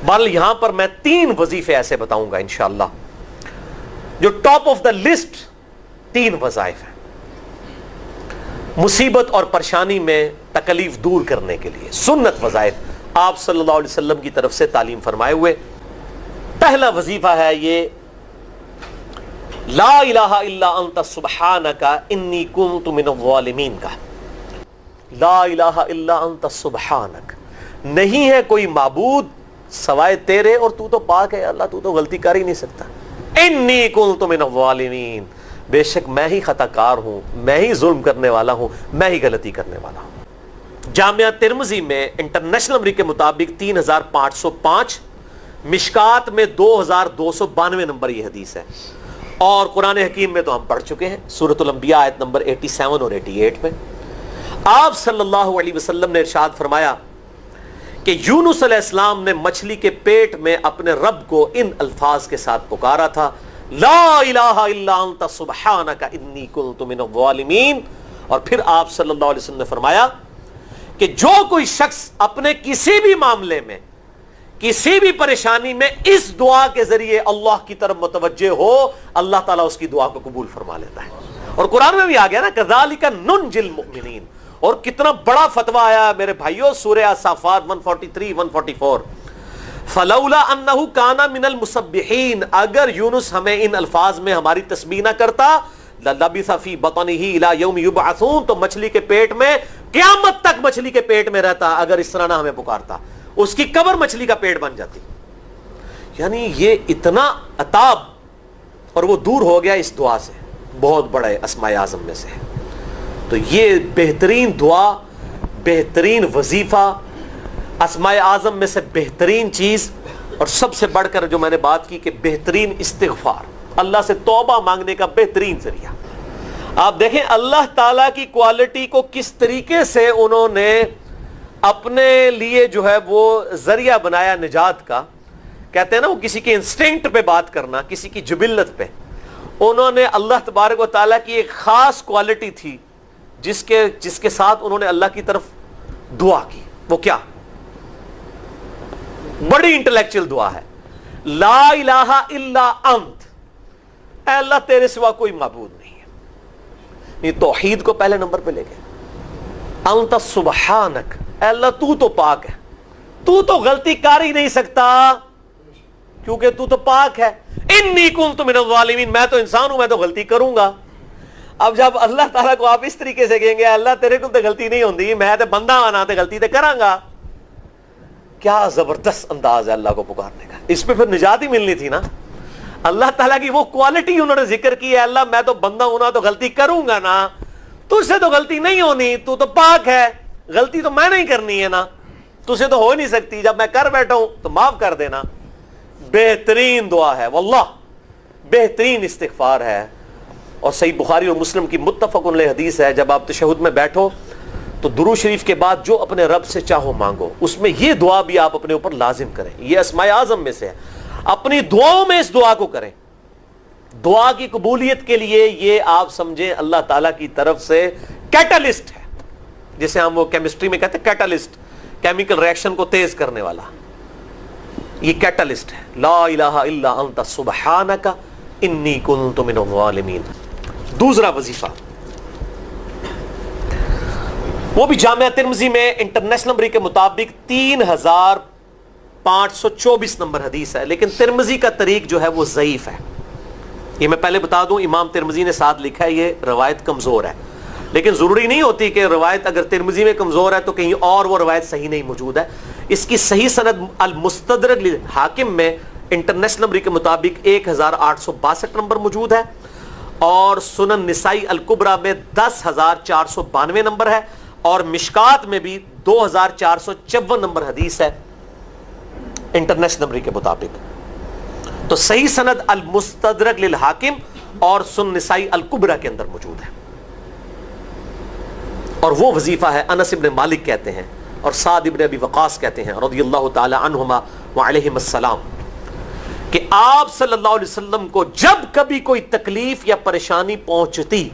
بل یہاں پر میں 3 وظیفے ایسے بتاؤں گا انشاءاللہ جو ٹاپ آف دا لسٹ 3 وظائف ہیں مصیبت اور پریشانی میں تکلیف دور کرنے کے لیے، سنت وظائف آپ صلی اللہ علیہ وسلم کی طرف سے تعلیم فرمائے ہوئے۔ پہلا وظیفہ ہے یہ لا الہ الا انت سبحانک انی کنت من الظالمین کا۔ لا الہ الا انت سبحانک، نہیں ہے کوئی معبود سوائے تیرے اور تو پاک ہے اللہ، تو غلطی کر ہی نہیں سکتا۔ انی کنت من الظالمین، بے شک میں ہی خطا کار ہوں، میں ہی ظلم کرنے والا ہوں، میں ہی غلطی کرنے والا ہوں۔ جامعہ ترمذی میں انٹرنیشنل نمبر کے مطابق 3505، مشکات میں 2292 نمبر یہ حدیث ہے، اور قرآن حکیم میں تو ہم پڑھ چکے ہیں سورۃ الانبیاء آیت نمبر 87 اور 88 میں آپ صلی اللہ علیہ وسلم نے ارشاد فرمایا کہ یونس علیہ السلام نے مچھلی کے پیٹ میں اپنے رب کو ان الفاظ کے ساتھ پکارا تھا، لا الہ الا انت سبحانک انی کنت من الظالمین۔ اور پھر آپ صلی اللہ علیہ وسلم نے فرمایا کہ جو کوئی شخص اپنے کسی بھی معاملے میں، کسی بھی پریشانی میں اس دعا کے ذریعے اللہ کی طرف متوجہ ہو، اللہ تعالیٰ اس کی دعا کو قبول فرما لیتا ہے۔ اور قرآن میں بھی آ گیا نا کذالک ننجی المؤمنین، اور کتنا بڑا فتویٰ آیا میرے بھائیوں سورہ الصافات 143 144، فلولا انہ کان من المسبحین، اگر یونس ہمیں ان الفاظ میں ہماری تسبیح نہ کرتا، للبث فی بطنہ الی یوم یبعثون، تو مچھلی کے پیٹ میں قیامت تک مچھلی کے پیٹ میں رہتا اگر اس طرح نہ ہمیں پکارتا، اس کی قبر مچھلی کا پیٹ بن جاتی۔ یعنی یہ اتنا عطاب، اور وہ دور ہو گیا اس دعا سے، بہت بڑے اسماء اعظم میں سے ہے۔ تو یہ بہترین دعا، بہترین وظیفہ، اسماء اعظم میں سے بہترین چیز، اور سب سے بڑھ کر جو میں نے بات کی کہ بہترین استغفار، اللہ سے توبہ مانگنے کا بہترین ذریعہ۔ آپ دیکھیں اللہ تعالیٰ کی کوالٹی کو کس طریقے سے انہوں نے اپنے لیے جو ہے وہ ذریعہ بنایا نجات کا۔ کہتے ہیں نا وہ کسی کے انسٹنکٹ پہ بات کرنا، کسی کی جبلت پہ، انہوں نے اللہ تبارک و تعالیٰ کی ایک خاص کوالٹی تھی جس کے ساتھ انہوں نے اللہ کی طرف دعا کی۔ وہ کیا؟ بڑی انٹلیکچوئل دعا ہے، لا الہ الا انت، اے اللہ تیرے سوا کوئی معبود نہیں ہے، یہ توحید کو پہلے نمبر پہ لے گئے۔ انت سبحانک، اے اللہ تو پاک ہے، تو غلطی کر ہی نہیں سکتا کیونکہ تو پاک ہے۔ انی کنت من الظالمین، میں تو انسان ہوں، میں تو غلطی کروں گا۔ اب جب اللہ تعالیٰ کو آپ اس طریقے سے کہیں گے اللہ تیرے کو تو غلطی نہیں ہوندی، میں تو بندہ آنا تو غلطی تو کراں گا، کیا زبردست انداز ہے اللہ کو پکارنے کا۔ اس پہ پھر نجات ہی ملنی تھی نا۔ اللہ تعالیٰ کی وہ کوالٹی انہوں نے ذکر کی ہے، اللہ میں تو بندہ ہوں نا تو غلطی کروں گا نا، تجھ سے تو غلطی نہیں ہونی، تو پاک ہے، غلطی تو میں نہیں کرنی ہے نا، تجھ سے تو ہو نہیں سکتی، جب میں کر بیٹھا ہوں تو معاف کر دینا۔ بہترین دعا ہے واللہ، بہترین استغفار ہے، اور صحیح بخاری اور مسلم کی متفق علیہ حدیث ہے، جب آپ تشہد میں بیٹھو تو درود شریف کے بعد جو اپنے رب سے چاہو مانگو، اس میں یہ دعا بھی آپ اپنے اوپر لازم کریں، یہ اسماء اعظم میں سے ہے، اپنی دعاؤں میں اس دعا کو کریں۔ دعا کی قبولیت کے لیے یہ آپ سمجھیں اللہ تعالیٰ کی طرف سے کیٹالسٹ ہے، جسے ہم وہ کیمسٹری میں کہتے ہیں کیٹالسٹ، کیمیکل ریئیکشن کو تیز کرنے والا، یہ کیٹالسٹ ہے۔ لا الہ الا انت سبحانک انی کنت من الظالمین۔ دوسرا وظیفہ وہ بھی جامعہ ترمذی میں انٹرنیشنل نمبر کے مطابق 3524 نمبر حدیث ہے، لیکن ترمذی کا طریق جو ہے وہ ضعیف ہے۔ یہ میں پہلے بتا دوں، امام ترمذی نے ساتھ لکھا ہے یہ روایت کمزور ہے، لیکن ضروری نہیں ہوتی کہ روایت اگر ترمذی میں کمزور ہے تو کہیں اور وہ روایت صحیح نہیں موجود ہے۔ اس کی صحیح سند المستدرک للحاکم میں انٹرنیشنل نمبر کے مطابق 1862 نمبر موجود ہے، اور سنن نسائی الکبریٰ میں 10492 نمبر ہے، اور مشکات میں بھی 2454 نمبر حدیث ہے انٹرنیشنل نمبر کے مطابق۔ تو صحیح سند المستدرک للحاکم اور سنن نسائی الکبریٰ کے اندر موجود ہے، اور وہ وظیفہ ہے انس ابن مالک کہتے ہیں اور سعد ابن ابی وقاص کہتے ہیں رضی اللہ تعالی عنہما وعلیہم السلام کہ آپ صلی اللہ علیہ وسلم کو جب کبھی کوئی تکلیف یا پریشانی پہنچتی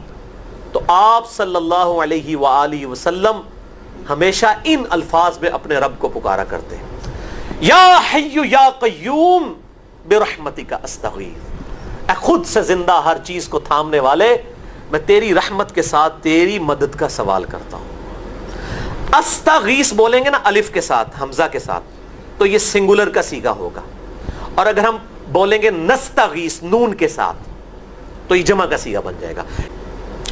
تو آپ صلی اللہ علیہ وآلہ وسلم ہمیشہ ان الفاظ میں اپنے رب کو پکارا کرتے ہیں۔ یا حی یا قیوم برحمتک استغیث، اے خود سے زندہ ہر چیز کو تھامنے والے، میں تیری رحمت کے ساتھ تیری مدد کا سوال کرتا ہوں۔ استغیث بولیں گے نا الف کے ساتھ، حمزہ کے ساتھ، تو یہ سنگولر کا صیغہ ہوگا، اور اگر ہم بولیں گے نستغیث نون کے ساتھ تو یہ جمع کا صیغہ بن جائے گا۔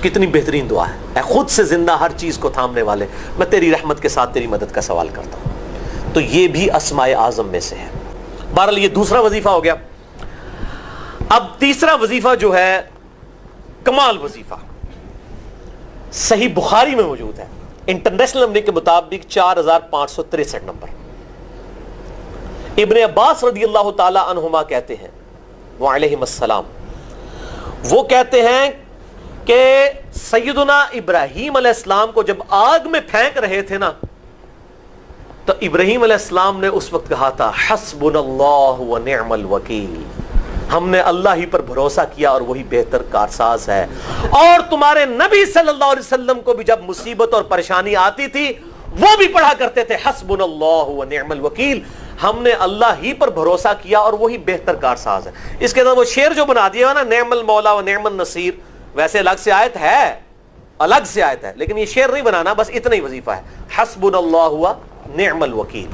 کتنی بہترین دعا ہے، اے خود سے زندہ ہر چیز کو تھامنے والے، میں تیری رحمت کے ساتھ تیری مدد کا سوال کرتا ہوں۔ تو یہ بھی اسماء اعظم میں سے ہے۔ بہرحال یہ دوسرا وظیفہ ہو گیا۔ اب تیسرا وظیفہ جو ہے کمال وظیفہ، صحیح بخاری میں موجود ہے، انٹرنیشنل نمبر کے مطابق 4563 نمبر۔ ابن عباس رضی اللہ تعالی عنہما کہتے ہیں وعلیہم السلام، وہ کہتے ہیں کہ سیدنا ابراہیم علیہ السلام کو جب آگ میں پھینک رہے تھے نا، تو ابراہیم علیہ السلام نے اس وقت کہا تھا حسبنا اللہ ونعم الوکیل، ہم نے اللہ ہی پر بھروسہ کیا اور وہی بہتر کارساز ہے۔ اور تمہارے نبی صلی اللہ علیہ وسلم کو بھی جب مصیبت اور پریشانی آتی تھی وہ بھی پڑھا کرتے تھے حسبنا اللہ ونعم الوکیل، ہم نے اللہ ہی پر بھروسہ کیا اور وہی بہتر کارساز ہے۔ اس کے ساتھ وہ شعر جو بنا دیا نا، نعم المولا و نعم النصیر، ویسے الگ سے آیت ہے، الگ سے آیت ہے، لیکن یہ شعر نہیں بنانا، بس اتنا ہی وظیفہ ہے، حسبنا اللہ و نعم الوکیل۔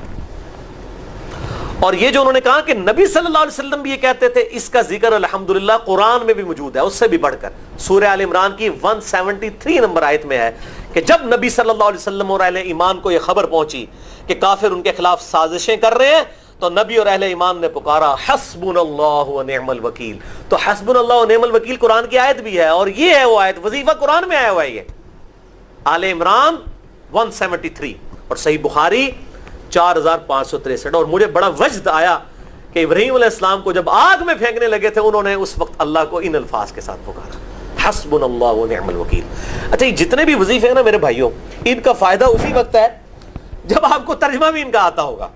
اور یہ جو انہوں نے کہا کہ نبی صلی اللہ علیہ وسلم بھی یہ کہتے تھے، اس کا ذکر الحمدللہ قرآن میں بھی موجود ہے، اس سے بھی بڑھ کر سورہ آل عمران کی 173 نمبر آیت میں ہے کہ جب نبی صلی اللہ علیہ وسلم اور اہل ایمان کو یہ خبر پہنچی کہ کافر ان کے خلاف سازشیں کر رہے ہیں، تو نبی اور اہل ایمان نے پکارا حسبنا اللہ و نعم الوکیل۔ تو حسبنا اللہ و نعم الوکیل قرآن کی آیت بھی ہے، اور یہ ہے وہ آیت، وظیفہ قرآن میں آیا ہوا ہے، یہ آل عمران 173 اور صحیح بخاری 4563۔ اور مجھے بڑا وجد آیا کہ ابراہیم علیہ السلام کو جب آگ میں پھینکنے لگے تھے، انہوں نے اس وقت اللہ کو ان الفاظ کے ساتھ پکارا حسبنا اللہ و نعم الوکیل۔ اچھا، یہ جتنے بھی وظیفے ہیں نا میرے بھائیوں، ان کا فائدہ اسی وقت ہے جب آپ کو ترجمہ بھی ان کا آتا ہوگا،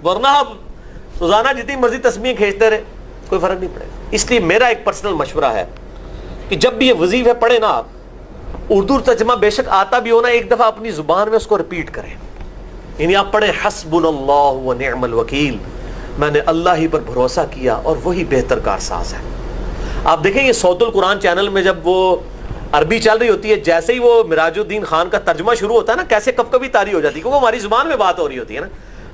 ورنہ آپ روزانہ جتنی مرضی تسبیحیں کھینچتے رہے کوئی فرق نہیں پڑے گا۔ اس لیے میرا ایک پرسنل مشورہ ہے کہ جب بھی یہ وظیفے پڑھیں نا آپ، اردو ترجمہ بے شک آتا بھی ہونا، ایک دفعہ اپنی زبان میں اس کو ریپیٹ کریں، یعنی آپ پڑھیں حسبنا اللہ و نعم الوکیل، میں نے اللہ ہی پر بھروسہ کیا اور وہی بہتر کارساز ہے۔ آپ دیکھیں یہ صوت القرآن چینل میں جب وہ عربی چل رہی ہوتی ہے، جیسے ہی وہ مراج الدین خان کا ترجمہ شروع ہوتا ہے نا، کیسے کب کبھی طاری ہو جاتی ہے، کیونکہ ہماری زبان میں بات ہو رہی ہوتی ہے نا،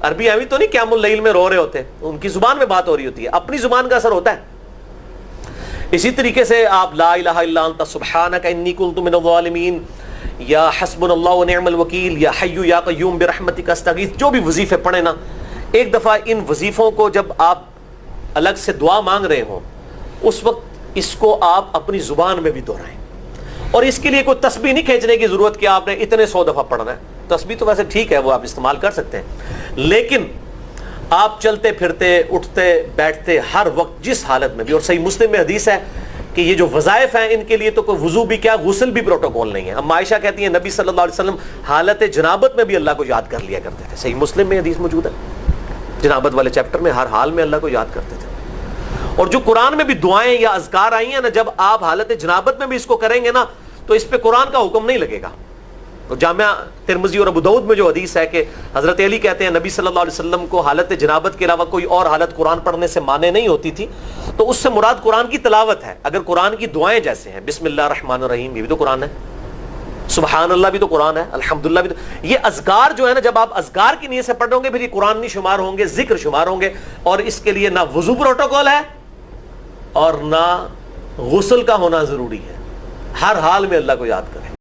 عربی ایویں تو نہیں قیام اللیل میں رو رہے ہوتے، ان کی زبان میں بات ہو رہی ہوتی ہے، اپنی زبان کا اثر ہوتا ہے۔ اسی طریقے سے آپ لا الہ الا انت سبحانک انی کنت من الظالمین، یا حسبنا اللہ و نعم الوکیل، یا حی یا قیوم برحمتک استغیث، جو بھی وظیفے پڑھیں نا، ایک دفعہ ان وظیفوں کو جب آپ الگ سے دعا مانگ رہے ہوں، اس وقت اس کو آپ اپنی زبان میں بھی دہرائیں۔ اور اس کے لیے کوئی تسبیح نہیں کھینچنے کی ضرورت کہ آپ نے اتنے 100 دفعہ پڑھنا ہے، تسبیح تو ویسے ٹھیک ہے، وہ آپ استعمال کر سکتے ہیں، لیکن آپ چلتے پھرتے اٹھتے بیٹھتے ہر وقت جس حالت میں بھی، اور صحیح مسلم میں حدیث ہے کہ یہ جو وظائف ہیں ان کے لیے تو کوئی وضو بھی کیا، غسل بھی پروٹوکول نہیں ہے۔ اب عائشہ کہتی ہیں نبی صلی اللہ علیہ وسلم حالت جنابت میں بھی اللہ کو یاد کر لیا کرتے تھے، صحیح مسلم میں حدیث موجود ہے، جنابت والے چیپٹر میں ہر حال میں اللہ کو یاد کرتے تھے۔ اور جو قرآن میں بھی دعائیں یا اذکار آئی ہیں نا، جب آپ حالت جنابت میں بھی اس کو کریں گے نا تو اس پہ قرآن کا حکم نہیں لگے گا۔ تو جامعہ ترمذی اور ابو داؤد میں جو حدیث ہے کہ حضرت علی کہتے ہیں نبی صلی اللہ علیہ وسلم کو حالت جنابت کے علاوہ کوئی اور حالت قرآن پڑھنے سے مانے نہیں ہوتی تھی، تو اس سے مراد قرآن کی تلاوت ہے۔ اگر قرآن کی دعائیں جیسے ہیں بسم اللہ الرحمن الرحیم، یہ بھی تو قرآن ہے، سبحان اللہ بھی تو قرآن ہے، الحمدللہ بھی تو، یہ اذکار جو ہے نا، جب آپ اذکار کی نیت سے پڑھ رہے ہوں گے پھر یہ قرآن نہیں شمار ہوں گے، ذکر شمار ہوں گے، اور اس کے لیے نہ وضو پروٹوکول ہے اور نہ غسل کا ہونا ضروری ہے، ہر حال میں اللہ کو یاد کریں۔